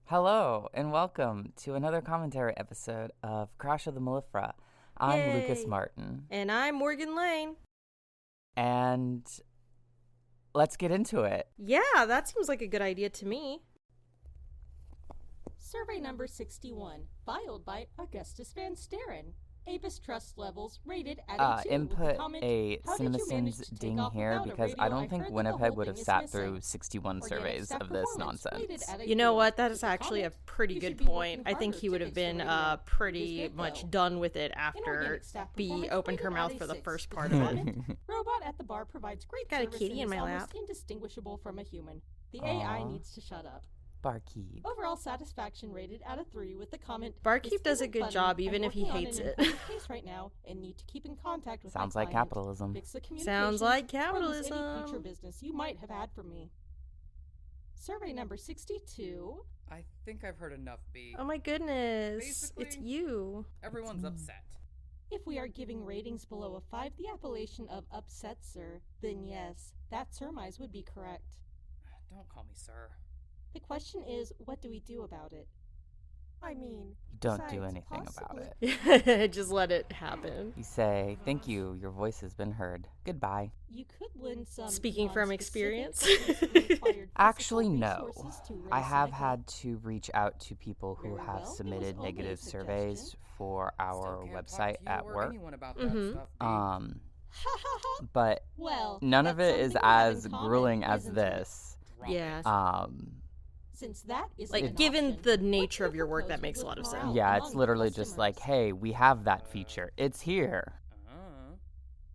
Hello, and welcome to another commentary episode of Crash of the Mellifera. I'm Lucas Yay. Martin. And I'm Morgan Lane. And let's get into it. Yeah, that seems like a good idea to me. Survey number 61, filed by Augustus Van Steren. Apis trust levels rated at a 2 with the Input comment, a "How did you manage CinemaSins to take ding off here without a because I radio? don't think heard that the Winnipeg whole would have thing is sat missing." through 61 Organic surveys staff of this performance rated nonsense. at a You know 4 what? That with is the actually a comment, pretty "You good should be point. working I think harder he to would have fix the been radio. It is pretty good, much though. done with it after Inorganic staff B performance opened her rated mouth at a for the 6 first with part the of it. comment, "Robot at the bar provides great Got a service kitty and in is my almost lap. indistinguishable from a human. The AI Aw. needs to shut up." Barkeep. Overall satisfaction rated at a 3 with the comment, Barkeep "This does a isn't good funny. job I'm even if he working on hates an it." important case right now and need to keep in contact with Sounds my like client. capitalism. Fix the Sounds like communications, or lose any future capitalism. business you might have had from me. Survey number 62. I think I've heard enough, B. Oh my goodness. It's Basically- you. Everyone's upset. If we are giving ratings below a 5 the appellation of upset, sir, then yes, that surmise would be correct. Don't call me sir. The question is, what do we do about it? I mean, You don't do besides anything about possibly- it. Just let it happen. You say, thank you, your voice has been heard. Goodbye. You could lend some Speaking from non-specific experience. physically acquired Actually, physical no. resources to I raise have Mecca. had to reach out to people who Very have well, it was submitted only a negative suggestion. surveys for our Still can't website talk to you at or work. anyone about Mhm. that stuff, B. Ha ha ha! But Well, none of that's it is something we have as in common, grueling as isn't it? this. Drop Yeah. it. Since that is Like, an given option, the what nature do of you your work, propose that makes a with lot of morale sense. Yeah, among it's your literally just like, customers? hey, we have that feature. It's here.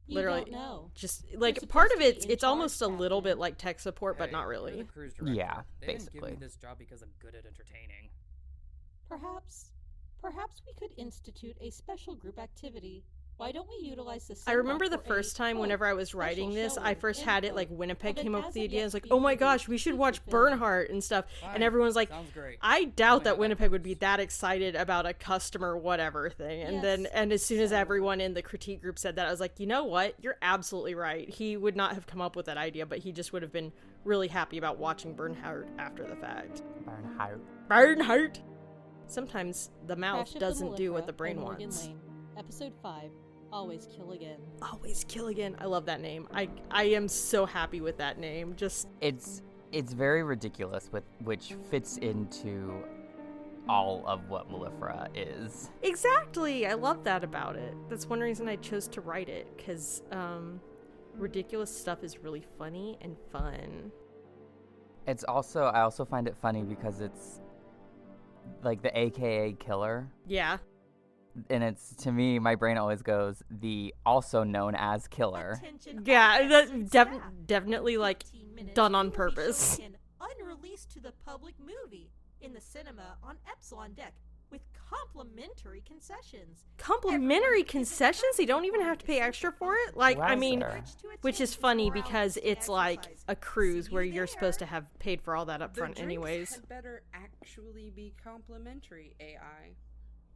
You literally, don't know. Just You're like supposed part to of be it's in it's almost a charge, little bit Captain. like tech support, but Hey, not you're really. the cruise director. Yeah, They didn't give basically. me this job because I'm good at entertaining. Perhaps we could institute a special group activity. Why don't we utilize the I remember symbol the for a, first time quote, whenever I was special writing this, I showing, first end had it quote, like Winnipeg of an came up with the as of idea. yet It's like, to be oh my released gosh, we should feature watch film. Bernhardt and stuff. And Fine. everyone's like, Sounds great. I Tell doubt me that how Winnipeg would be goes. that excited about a customer whatever thing. And then Yes, and as soon as so- everyone in the critique group said that, I was like, you know what? You're absolutely right. He would not have come up with that idea, but he just would have been really happy about watching Bernhardt after the fact. Bernhardt. Bernhardt. Sometimes the mouth Crash of the doesn't do what Mellifera the brain by Morgan wants. Lane. Episode 5. Always kill again. Always kill again. I love that name. I am so happy with that name. Just It's very ridiculous, which fits into all of what Mellifera is. exactly. I love that about it. That's one reason I chose to write it, because ridiculous stuff is really funny and fun. I also find it funny because it's like the AKA killer. Yeah. And it's, to me, my brain always goes, the also known as killer. Yeah, that definitely like done on purpose. Unreleased to the public movie in the cinema on Epsilon Deck with complimentary concessions. Complimentary concessions? You don't even have to pay extra for it? Like, I mean, Wowzer. which is funny because it's like a cruise where you're supposed to have paid for all that up front anyways. Had better actually be complimentary, AI.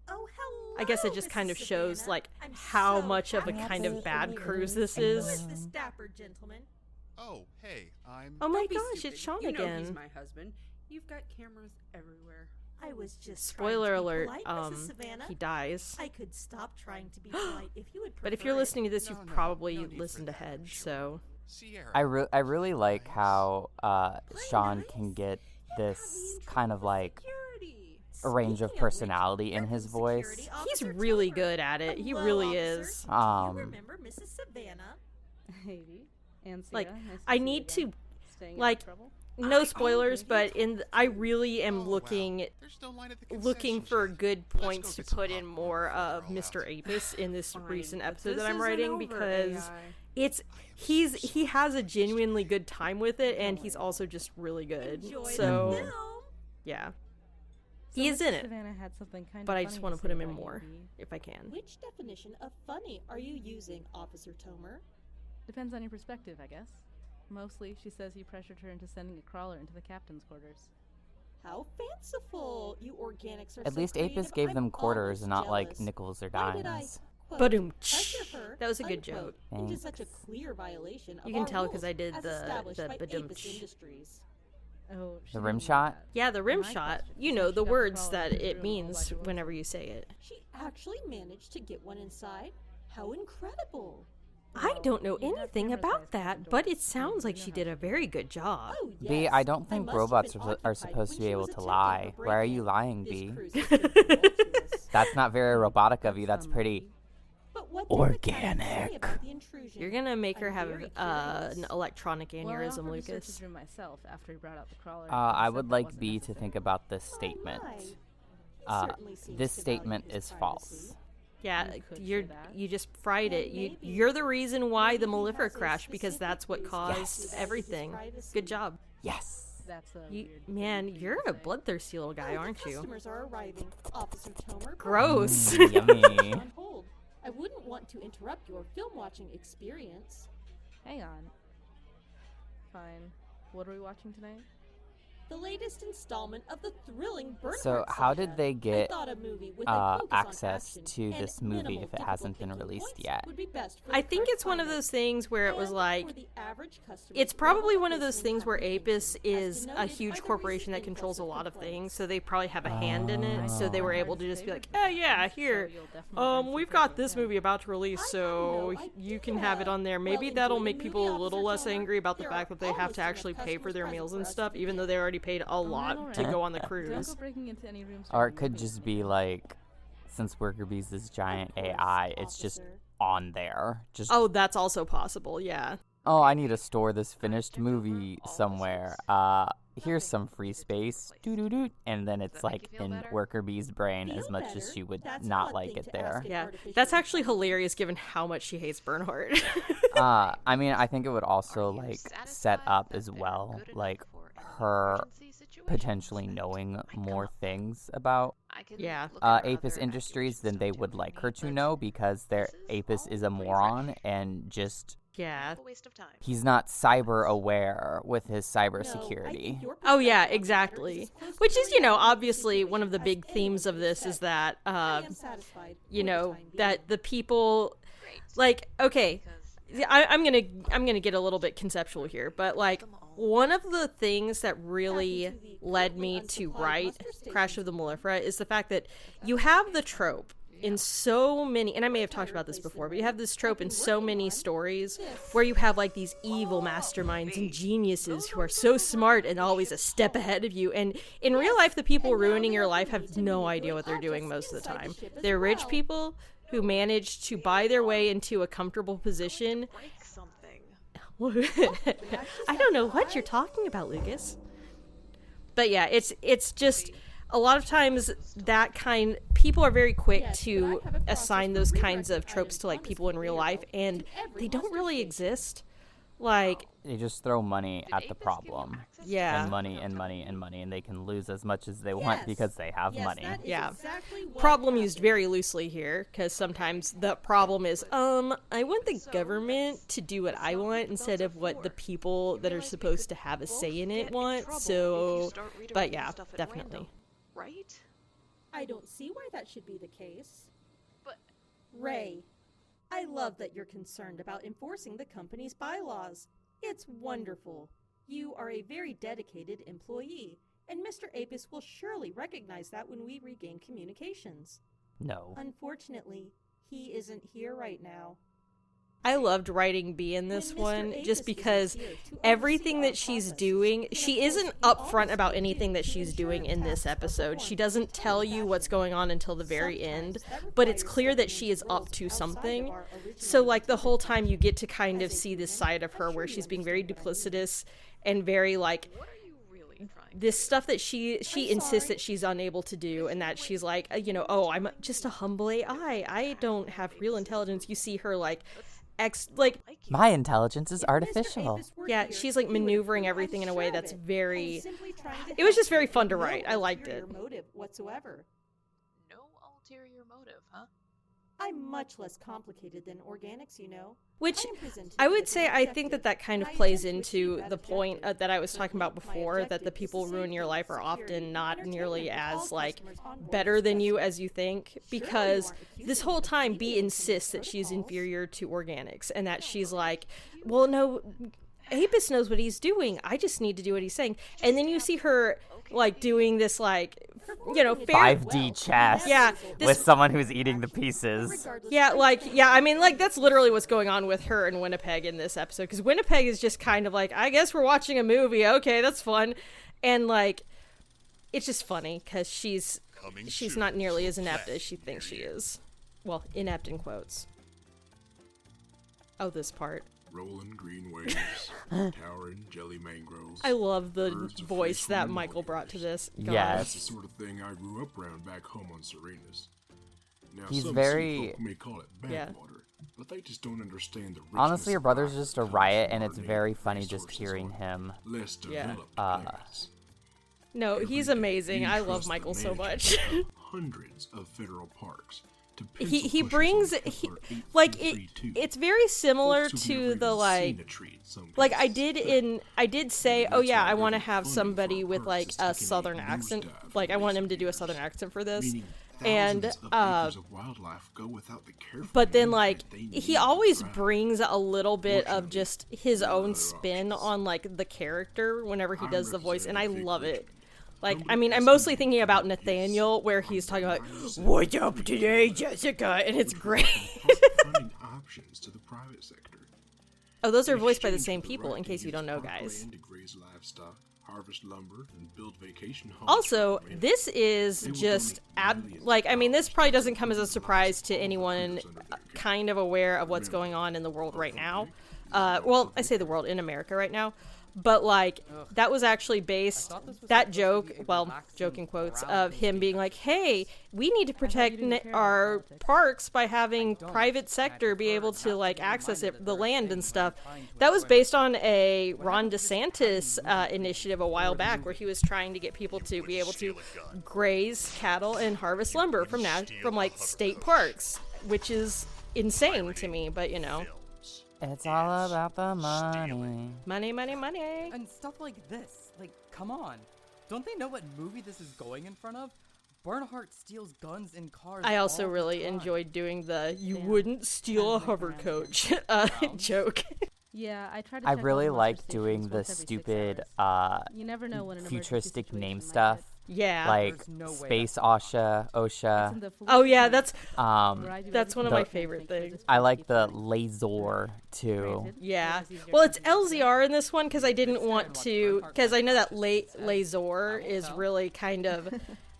Oh, hello. I guess it just kind of Mrs. shows Savannah. like I'm how so much of a happy kind to of see bad you. cruise this Who is. is this dapper gentleman? Oh, hey, I'm. Oh my Don't be gosh, stupid. it's Sean you know he's again. my husband. You've got cameras everywhere. I was just Spoiler trying to be alert, polite, Mrs. Savannah. he dies. I could stop trying to be polite if you would But if prefer you're it. listening to this, No, you've no, probably no need for listened that, ahead, sure. so... Sierra. I really like how Sean nice. can get You this got me in kind trouble of with like security. a range of Speaking which, personality in there's his the voice. security He's officer really Tomer. good at it. He Hello, really officer. is. Do Um, you remember Mrs. Savannah? Heidi and Like, Sierra, nice to I see you need again. to... Staying like, out of trouble? No spoilers, but I really am Oh, wow. looking There's no line at the looking concession for stand. good Let's points go to get some put in popcorn more before of we're all Mr. out. Apis in this Fine, recent but episode this that I'm isn't writing over, because AI. he has a genuinely good time with it, and he's also just really good. Enjoy So the film. yeah, So he is Mrs. in it, Savannah had something kind but of I just funny want to say put him in about you, more Bea. if I can. Which definition of funny are you using, Officer Tomer? Depends on your perspective, I guess. Mostly, she says you pressured her into sending a crawler into the captain's quarters. How fanciful! You organics are At so least Apis creative, gave I'm them quarters almost and not like jealous. nickels or Why did I, dimes. quote, Ba-doom. pressure her, That was a good unquote, joke. into Thanks. such a clear violation of You can our tell 'cause rules I did as the established by ba-dum. Apis Industries? Oh, she The rim didn't know shot? that. Yeah, the rim My shot. question You is know, how she the got words crawler that through it a means budget whenever website. you say it. She actually managed to get one inside? How incredible! I Well, don't know you have anything camera about size that, open but doors, it so sounds you like know she how did a she very good job. Oh, yes. B, I don't think must have robots been are occupied supposed to when be she able was to attempting lie. her Why are you break-in. lying, This B? cruise has been tumultuous. That's not very robotic of you. That's Some pretty. maybe. But what did the captain say Organic. about the intrusion? You're gonna make her I'm have very an curious. electronic Well, I aneurysm, offered to search Lucas. his room myself after he brought out the crawler. I and would said that like wasn't B to necessary. think about this Oh, statement. my. He certainly seems This to value statement his is privacy. false. Yeah, You could say you're that. you just fried Well, it. maybe. You're the reason why the Maybe he Mellifera has a crashed because specific that's what reason caused to value his everything. privacy. Good job. Yes. That's a You, weird man, thing for you're you to a say. bloodthirsty little guy, Oh, aren't the you? customers are arriving. Officer Tomer. Gross. Yummy. On hold. I wouldn't want to interrupt your film watching experience. Hang on. Fine. What are we watching tonight? The latest installment of the thrilling Bernhardt So how did saga. they I get thought a movie with a focus on access action to and this movie minimal if it hasn't been difficult released thinking yet? points would be best for I the think current it's one of climate. those things where it was And like, for the average customer, it's probably remote one of those listening things where Apis comprehension, as is a denoted by huge the corporation that recent controls a influx lot of complaints. things, so they probably have a hand in it. So they were Oh. able to just be like, oh yeah, here, we've got this movie about to release, I so know, I you get can have it that. on there. Well, Maybe enjoy that'll the make movie, people a little Officer less Tomer. angry about the There fact are that they have almost to enough actually pay for customers their present meals for and us to stuff, even though begin. they already paid a lot to Alright. go on the Don't cruise. go breaking into any rooms. Or it could just be like, since Worker Bee's this giant Of course, AI, it's just officer. on there. Just Oh, that's also possible, yeah. oh, I need to store this finished movie somewhere. Here's some free space. Doo doo doo. And then it's like in Worker Bee's brain as Feel much better? as she would That's an not odd like thing it to ask there. an Yeah, artificial that's actually intelligence. hilarious given how much she hates Bernhardt. I mean, I think it would also like set up as well, like her potentially knowing more things about Yeah. Apis Industries than they would like her to know because their Apis is a moron and just Yeah. he's not cyber aware with his No, I cybersecurity. think your Oh yeah, perspective on the matter exactly. is as close Which to is, you know, reality as the obviously one of the situation big as themes of anyone this would is expect. that I am satisfied you for the know, time that being. the people like okay, yeah, I'm gonna get a little bit conceptual here, but like one of the things that really led me to write Crash of the Mellifera is the fact that you have the trope in so many, and I may have talked about this before, but you have this trope in so many stories where you have like these evil masterminds and geniuses who are so smart and always a step ahead of you. And in real life, the people ruining your life have no idea what they're doing most of the time. They're rich people who manage to buy their way into a comfortable position. I don't know what you're talking about, Lucas. But yeah, it's just a lot of times that kind people are very quick to assign those kinds of tropes to like people in real life, and they don't really exist. Like, They just throw money at the problem. yeah. And money and money and money, and they can lose as much as they want Yes. because they have Yes, money. that is Yeah. exactly what Problem used happened. very loosely here, because sometimes the problem is, I want the government to do what I want instead of what the people that are supposed to have a say in it want. So, but yeah, definitely. Right? I don't see why that should be the case. But Ray, I love that you're concerned about enforcing the company's bylaws. It's wonderful. You are a very dedicated employee, and Mr. Apis will surely recognize that when we regain communications. No. Unfortunately, he isn't here right now. I loved writing B in this When Mr. one Apis just isn't because here to everything oversee that our she's processes, doing, then she of course isn't we upfront always about do anything that to she's ensure doing in this tasks are episode. performed She in a doesn't tell timely you what's fashion. going on until the very Sometimes end, that but it's requires clear that stepping she is into up roles to outside of something. our So original like the whole intended. time you get to kind of As a see this human, side of her I'm where sure she's you being very understand what I mean. duplicitous and very like what are you really trying this stuff that she I'm insists sorry. that she's unable to do, and that she's like, oh, I'm just a humble AI. I don't have real intelligence. You see her like My intelligence is If Mr. artificial. Apis were yeah, here, she's like he would manovering approve, everything I'm in a way sure of that's it. I'm very simply trying to it was help just very you. fun to No write. I liked it. ulterior motive whatsoever. No ulterior motive, huh? I'm much less complicated than organics, you know. Which I am presented I with would say an I think objective, that kind and of I plays attempt to into achieve the that point objective. that I was For talking me, about my before, that the objective is people the ruin your safety, life are security, often and not entertainment nearly of as all like customers on board better this than you vessel. as you think, Surely you because aren't accusing this me whole of time deviating B from insists that she's protocols. inferior to organics, and that she's like, well, no, Apis knows what he's doing. I just need to do what he's saying. And then you see her, like, doing this, like, you know, 5D chess Yeah, with someone who's eating the pieces. Yeah, I mean, like, that's literally what's going on with her and Winnipeg in this episode. Because Winnipeg is just kind of like, I guess we're watching a movie. Okay, that's fun. And, like, it's just funny because she's not nearly as inept as she thinks she is. Well, inept in quotes. Oh, this part. Rolling green waves, towering jelly mangroves. I love the voice that Michael brought to this. God. Yes. That's the sort of thing I grew up around back home on Serenas. Now, He's some very- folk may call it backwater, but they just don't understand the richness Honestly, your of brother's life just a that comes riot, from and our it's very native funny just resources hearing on him. less Yeah. developed planets. No, Every he's day, amazing. we I love trust the Michael so management much. of hundreds of federal parks. To he pencil brings pushers he, on like Kepler it 832. it's very similar Folks who've to never the even like seen a tree in some like cases. I did say, Maybe oh that's yeah, why I want to every have funding somebody for with Earth like is a taking southern accent. nosedive Like I in want recent him to do a years, southern accent for this. meaning And thousands of acres of wildlife go without the careful but then like management they he need to always thrive. brings a little bit of Fortunately, just his there are own other spin options. on like the character whenever he I'm does the voice, and I Representative Vic love it. Richmond. Like, Nobody I mean, I'm asked mostly me to thinking do about this. Nathaniel, where he's talking like, I said "What's up free today, to Jessica?" And it's which great. would open funding options to the private sector. Oh, those are In voiced by the exchange same for people, right in to case you use don't know, park guys. land to graze livestock, harvest lumber, and build vacation homes Also, for the this is They will just donate millions like, I mean, this of probably dollars doesn't come as a to surprise to all the anyone critters under their care. kind of aware of what's going on in the world right now. Well, I say the world, in America right now. But, like, that was actually based, thought this was that supposed to joke, be a well, relaxing, joke in quotes, around of him being like, hey, we need to protect didn't care about our politics. parks by having don't, private and I sector be prefer able not to, to like, be access reminded it, that the they're a land thing and when stuff. I'm trying to That was enjoy based on a What Ron happened to this tiny DeSantis movie initiative a while back where he was trying to get people to be able to graze cattle and harvest lumber from like state parks, which is insane to me, but you know. It's all about the money. Money, money, money. And stuff like this. Like, come on. Don't they know what movie this is going in front of? Bernhardt steals guns and cars. I also all the really time. enjoyed doing the "you Yeah. wouldn't steal a Sounds like hover around coach" joke. Yeah, I tried to I check really all the like muster doing stations the once every 6 stupid, hours. You never know when an emergency futuristic situation name might stuff, hit. Yeah. like There's no way Space that's OSHA, It's in OSHA. the Oh yeah, Felicia that's Um, where I do that's one of everything my I can to favorite make sure things. this I place like keeps the running. layzor too. Granted, yeah. it is easier Well, to it's use than LZR in this one because I didn't This guy want watched to, Bernhardt because I know that Says, layzor "I is won't really kind of.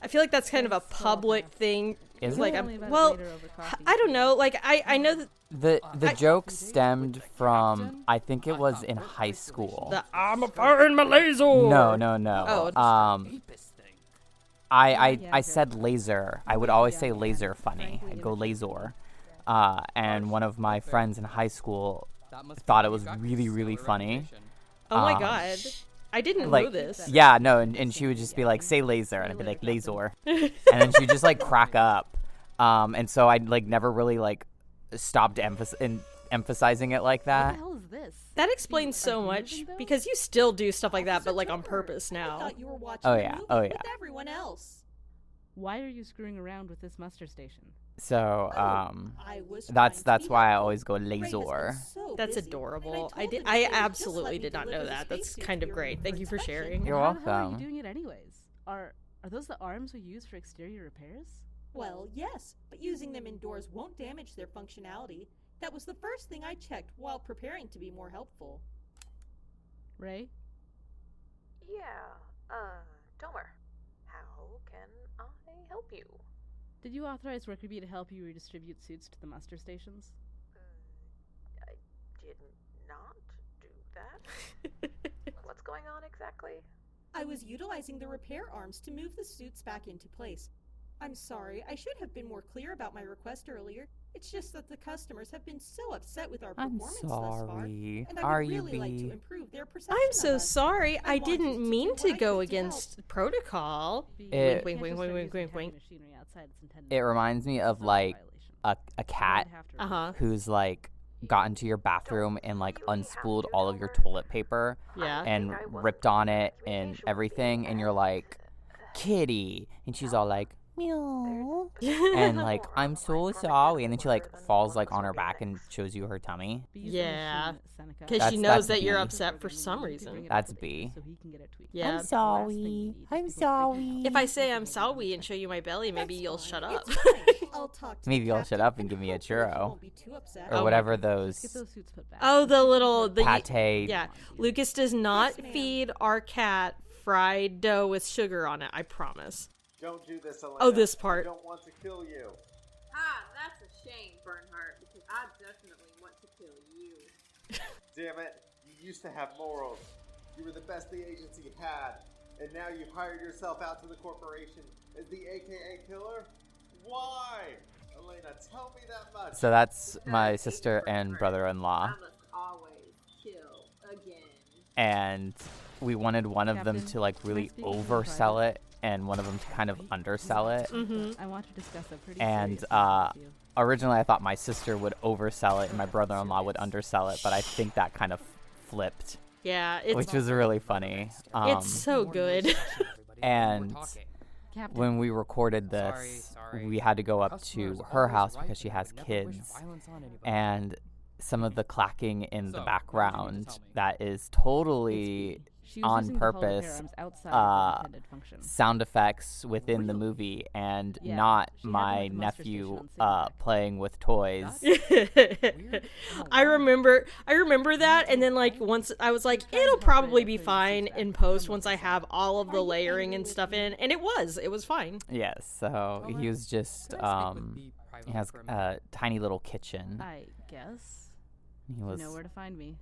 I feel like that's kind of a It's still public okay. thing. Is Like, it? Tell me about it well, later over coffee. I don't know. Like, I know that The I- joke stemmed from, I think it was in high school. the I'm a firing my laser. No, no, Oh, no. Apis thing. I Yeah, said laser. I would always say laser funny. I'd go layzor. And one of my friends in high school That must thought be it was exactly really, stellar really funny. reputation. Oh my Um, god. I didn't like, know this. yeah, no, and she would just be like, say laser, and I'd be like, layzor. And then she'd just like crack up. And so I'd like never really like stopped emphasizing it like What that. the hell is this? That explains so Are you much moving, though? because you still do stuff like that, Officer but like on Topper, purpose I now. thought you were watching Oh a yeah, movie oh with yeah. everyone else. Why are you screwing around with this muster station? So I was that's trying to be why I helpful. always go Ray has been layzor. so That's busy, adorable. and I told did. him I he would just absolutely let me did not know deliver the that. That's spacesuit kind to of your great. room Thank you for inspection. sharing. You're How the hell are welcome. you doing it anyways? Are those the arms we use for exterior repairs? Well, yes, but using them indoors won't damage their functionality. That was the first thing I checked while preparing to be more helpful. Ray? Yeah, Tomer, how can I help you? Did you authorize Worker Bee to help you redistribute suits to the muster stations? I did not do that. What's going on exactly? I was utilizing the repair arms to move the suits back into place. I'm sorry, I should have been more clear about my request earlier. It's just that the customers have been so upset with our I'm performance thus far, sorry. and I Are would you really like to B? improve their perception I'm of so us. sorry. I wanted didn't to mean do to what I go could to help. against protocol. Bee, It- you Wink, can't wink, just wink, start wink, using wink, heavy wink. machinery outside its intended It purpose. reminds me It's of not a like violation. a You cat would have to Uh huh. who's like got into your bathroom and like really have unspooled to, all of your Tomer. toilet paper Yeah. and I wasn't ripped on it exactly and visually everything, and you're like, kitty, and she's all like, meow. And like, I'm so sorry. And then she like falls like on her back and shows you her tummy. Yeah. Because That's- she knows that's that you're B. upset for some reason. That's B. Yeah. I'm sorry. I'm sorry. If I say I'm sorry and show you my belly, maybe you'll shut up. I'll talk to Maybe the you'll shut captain. up and give me a Hopefully he churro. won't be too upset. Or whatever those Oh, the pate. Yeah, Lucas does not Yes, ma'am. feed our cat fried dough with sugar on it. I promise. Don't do this, Elena. Oh, this part. I don't want to kill you. Ah, that's a shame, Bernhardt, because I definitely want to kill you. Damn it. You used to have morals. You were the best the agency had. And now you've hired yourself out to the corporation as the AKA killer? Why? Elena, tell me that much. So that's my sister and brother-in-law. I must always kill again. And we wanted one of them Captain, to like really can I speak in oversell private? it and one of them to kind of undersell it. I want to discuss a pretty And serious matter with you. originally I thought my sister would oversell it and my brother-in-law would undersell it, but I think that kind of flipped, Yeah, it's which was really funny. it's so good. And Captain, when we recorded this, Sorry. we had to go up Customers to her always house right because she and has never wish kids. violence on anybody. And some of the clacking in the So, what did you mean to background tell me? that is totally she was on using the purpose holograms outside of their intended function. sound effects within the movie and Yeah, not she had my them at the muster station nephew on City Deck. playing with toys. I remember that, and then like once I was like, it'll probably be fine in post once I have all of the layering and stuff in, and it was fine. Yes, so he was just Can I speak with B he privately has for a minute? a tiny little kitchen. I guess. He You was know where to find me.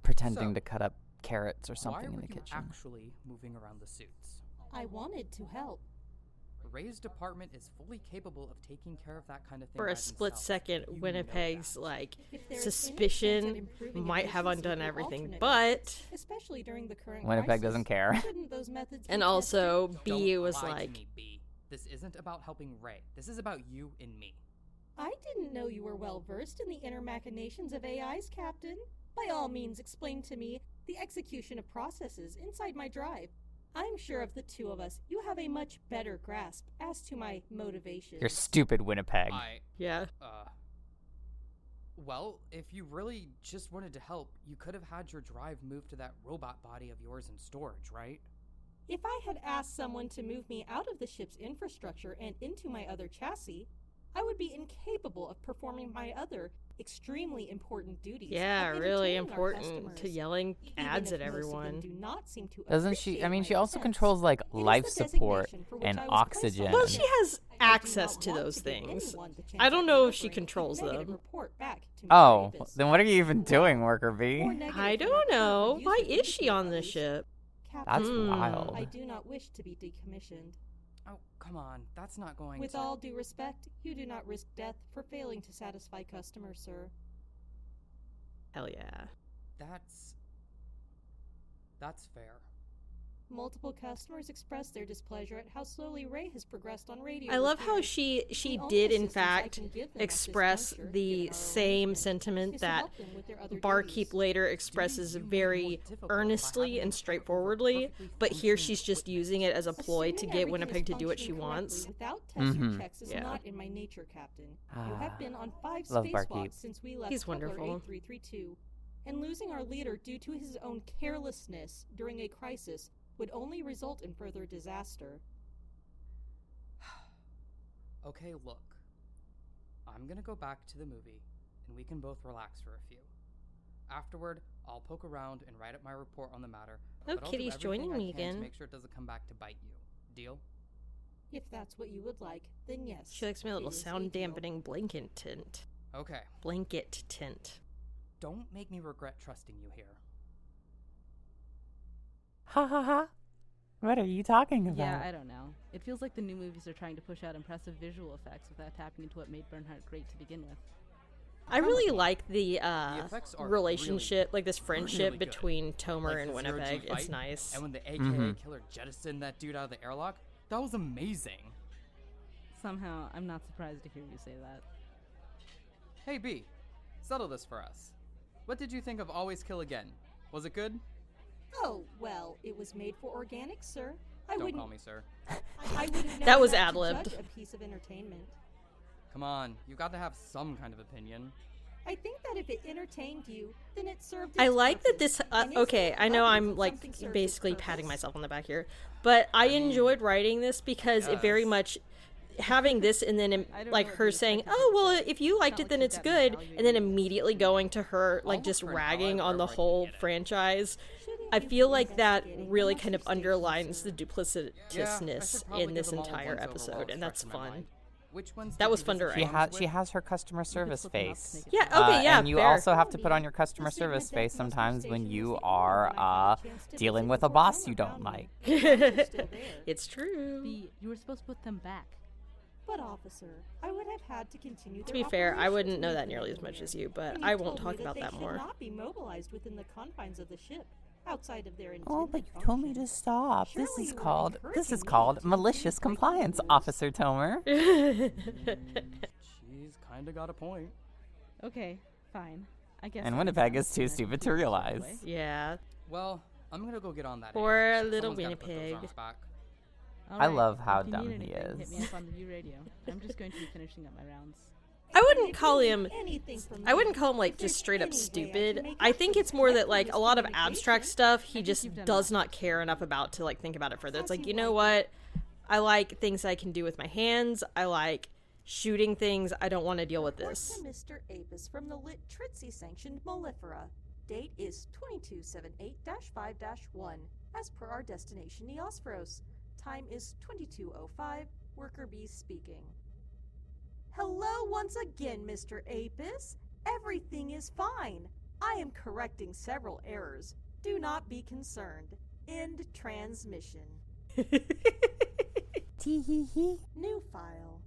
pretending So, to cut up carrots or Why something in were the you kitchen. actually moving around the suits? I wanted to help. Ray's department is fully capable of taking care of that kind of thing For by a split themselves. second, You know Winnipeg's that. like If there is any chance of suspicion improving might have efficiency undone through everything, alternate but methods, especially during the current Winnipeg crisis, doesn't care. shouldn't those methods be and tested? also B Don't was lie to like, me, B. This isn't about helping Ray. This is about you and me. I didn't know you were well versed in the inner machinations of AIs, Captain. By all means, explain to me the execution of processes inside my drive. I'm sure of the two of us, you have a much better grasp as to my motivations. You're stupid, Winnipeg. yeah. Well, if you really just wanted to help, you could have had your drive moved to that robot body of yours in storage, right? If I had asked someone to move me out of the ship's infrastructure and into my other chassis, I would be incapable of performing my other extremely important duties. Yeah, of really entertaining our important customers. to yelling Even ads if at most of them everyone. do not seem to Doesn't she? I mean, appreciate she my also attempts. controls like It is life the support designation for which and I was placed on oxygen. Well, the she ship. has I do access not to want those give things. anyone the chance I don't of know if she delivering controls negative them. report back to Mr. Oh, Davis. then what are you even doing, Worker B? More negative I than don't our current know. reviews Why would is she indicate, on at this least. ship? That's Captain, wild. I do not wish to be decommissioned. Oh, come on. That's not going With to... all due respect, you do not risk death for failing to satisfy customers, sir. Hell yeah. That's fair. Multiple customers expressed their displeasure at how slowly Ray has progressed on radio. I love how repairs. she The only did in assistance I fact can give them at this express juncture, the given our same arrangement, sentiment is to that help them with their other Barkeep duties. later expresses you mean very more difficult by earnestly having and to take over straightforwardly, perfectly but here functioning she's just equipment? using it as a ploy to Assuming get everything Winnipeg is to do what she functioning wants. correctly Without test your Mhm. checks is Yeah. not in my nature, Captain. You Ah, have been on 5 love Barkeep. spacewalks since we left He's Kepler wonderful. 8332, and losing our leader due to his own carelessness during a crisis would only result in further disaster. Okay, look. I'm gonna go back to the movie, and we can both relax for a few. Afterward, I'll poke around and write up my report on the matter. Oh, but I'll do Kitty's everything joining I me can again. To make sure it doesn't come back to bite you. Deal? If that's what you would like, then yes. She likes my it little is a sound deal. dampening blanket tint. Okay. Blanket tint. Don't make me regret trusting you here. Ha ha ha. What are you talking about? Yeah, I don't know. It feels like the new movies are trying to push out impressive visual effects without tapping into what made Bernhardt great to begin with. I really like the effects are relationship, like this friendship really good. between Tomer Like and the zero-G Winnipeg. It's fight, nice. And when the AKA Mhm. killer jettisoned that dude out of the airlock, that was amazing. Somehow, I'm not surprised to hear you say that. Hey B, settle this for us. What did you think of Always Kill Again? Was it good? Oh, well, it was made for organics, sir. Don't call me sir. I wouldn't know That was how to ad-libbed. judge a piece of entertainment. Come on, you've got to have some kind of opinion. I think that if it entertained you, then it served I its like that purpose, this. and it's Okay, I know lovely I'm when like something serves basically its patting purpose. myself on the back here, but I enjoyed writing this because it very Yes. much having this and then I don't like know what her you saying, expected "Oh her to well, say. if you liked not it, then like it's she's good," evaluating and then it. immediately going to her like I'll just look for an ragging ally on the wherever I can whole get it. franchise. Shouldn't I you feel be like that investigating really amongst kind of your stations, underlines sir? the duplicitousness probably in give this them all a entire once-over while episode, it's and fresh that's in my fun. mind. Which ones That did was you fun to visit write. She has her customer service flip them up to face. make it Yeah. Okay. Yeah. And you fair. also have to put on your customer service face sometimes when you are dealing with a boss you don't like. It's true. You were supposed to put them back. But officer, I would have had to continue. To be fair, I wouldn't know that nearly as much as you, but I won't talk about that more. They should not be mobilized within the confines of the ship, outside of their Oh, intended but you told me function. to stop. Surely This is you are called encouraging me to malicious break the compliance, rules. Officer Tomer. She's kinda got a point. Okay, fine. I guess. And I Winnipeg understand is too the stupid to connection realize. anyway. Yeah. Well, I'm gonna go get on that. Poor anyway. little Someone's gotta put those Winnipeg. rounds back. I Alright, love how if you dumb need he anything, is. Hit me up on the U radio. I'm just going to be finishing up my rounds. I wouldn't call him. Anything from I wouldn't me. call him like If just there's straight up any way I stupid. can make I up think for it's the more that correct like a lot of abstract miscommunication, stuff he just you've done does enough. not care enough about to like think about it further. It's As like, you you know like what? I like things I can do with my hands. I like shooting things. I don't want to deal with Report this. to Mr. Apis from the Lit Tritzy sanctioned Mellifera. Date is 2278-5-1, as per our destination Neosphoros. Time is 22:05. Worker B speaking. Hello once again, Mr. Apis. Everything is fine. I am correcting several errors. Do not be concerned. End transmission. Tee-hee-hee. New file.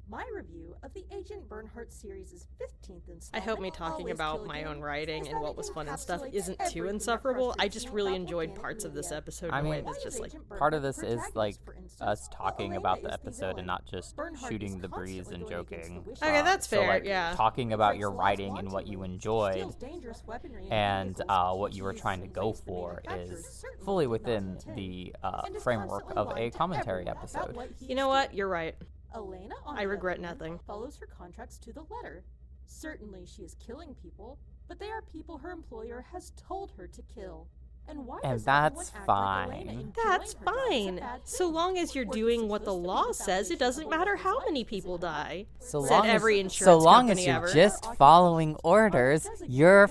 My review of the Agent Bernhardt series' 15th installment. I hope me talking Always about Kill my Again, own writing is and that what it was fun and stuff encapsulates isn't too everything that insufferable. I frustrates just you really about enjoyed Morgan parts and of this Lukas. episode in I a way mean, that's just like Part of this is like for instance. us talking Elena about the is episode villain. and not just Bernhardt shooting is the breeze constantly and going against joking. the wishes Okay, of that's So, fair, like, yeah. talking about breaks your laws writing and what you wantonly, enjoyed steals dangerous weaponry and and vehicles, what you were uses trying to in go ways the for manufacturers is certainly fully did not within intend, the and is framework constantly of a lying to commentary everyone about episode. what he You is know what? doing. You're right. Elena, on I the regret other hand, nothing. follows her contracts to the letter. Certainly she is killing people, but they are people her employer has told her to kill. And why And does everyone that's act like Elena fine. enjoying That's her job is a fine. bad So thing? long as you're Or doing is what the supposed to be law the says, it foundation doesn't of a matter woman's how life, many is it people not? die. So Said long every as, insurance company you're ever. just following orders, you're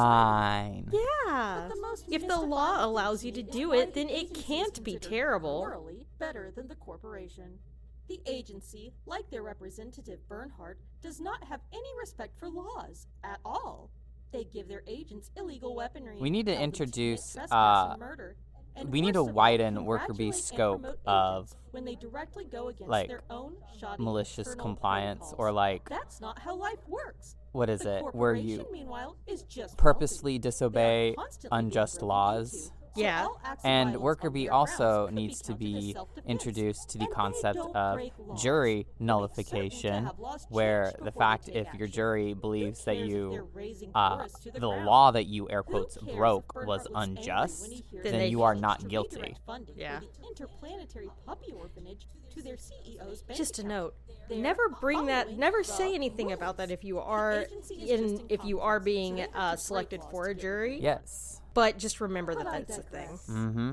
fine. Yeah. But the most If the mystifying law thing allows to you to me is do why it, the then it agency is can't be considered terrible. morally better than the corporation. The agency, like their representative Bernhardt, does not have any respect for laws at all. They give their agents illegal weaponry. We need to tell them commit introduce, trespass and murder, and we need to worst of all, widen Worker Bee's congratulate and scope promote of, agents when they directly go against like, their own shoddy malicious internal compliance protocols. or, like, That's not how life works. what is The it, where corporation, you meanwhile, is just purposely wealthy. They are disobey constantly being unjust broken laws. into. So Yeah. all acts of And violence Worker on Bee their also grounds could needs to counted as be self-defense. introduced to the And they concept don't of break laws. jury They certain to nullification, have laws where changed the before they fact take if your action. jury Who believes that cares if they're you razing the tourists to the ground? law that you air Who quotes cares if broke Bernhardt was looks angry when unjust, he hears Then then they you are change not to guilty. redirect funding for Yeah. the interplanetary puppy orphanage to their CEO's bank Just a account. note. They're Never bring that. following Never the say anything about that rules. if you The are agency is just if you are incompetent, being so they have to break selected laws for to a get jury. paid. Yes. But just remember that But I that's a thing. digress. Mm-hmm.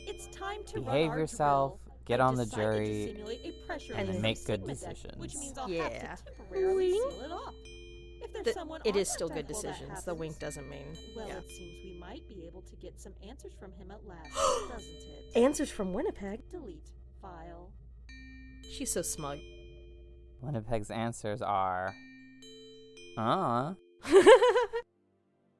It's time to run Behave our yourself, drill. get I on the decided to jury, simulate a pressure and line from make good Sigma Deck, which decisions. means I'll Yeah. have to temporarily seal it off. If there's someone It on is that still deck good while that decisions. The happens, wink doesn't mean. well, Yeah. it seems we might be able to get some answers from him at last, doesn't it? Answers from Winnipeg. Delete file. She's so smug. Winnipeg's answers are,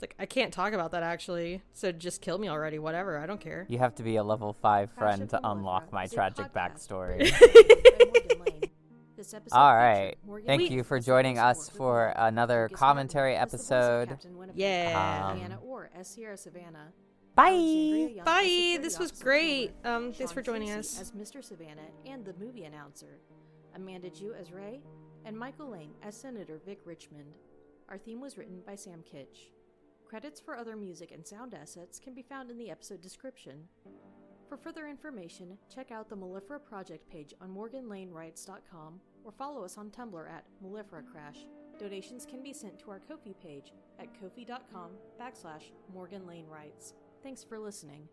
Like, I can't talk about that actually, so just kill me already, whatever, I don't care. you have to be a level 5 friend Crash to of the unlock Morpha my is a tragic podcast backstory. Morgan Lane. This episode All featured right. Morgan Thank Lane you for as the joining voice of us Morgan for Lane. another Lucas commentary Martin as the voice of episode. Captain Winnipeg. Yeah. Diana Orr as Sierra Savannah. Bye. Alexandria Young as Bye. Security This was Officer great. Taylor. Thanks Sean for joining Casey us. as Mr. Savannah and the movie announcer. Amanda Jew as Ray, and Michael Lane as Senator Vic Richmond. Our theme was written by Sam Kitch. Credits for other music and sound assets can be found in the episode description. For further information, check out the Mellifera Project page on morganlanewrites.com or follow us on Tumblr at MelliferaCrash. Donations can be sent to our Ko-fi page at ko-fi.com/morganlanewrites. Thanks for listening.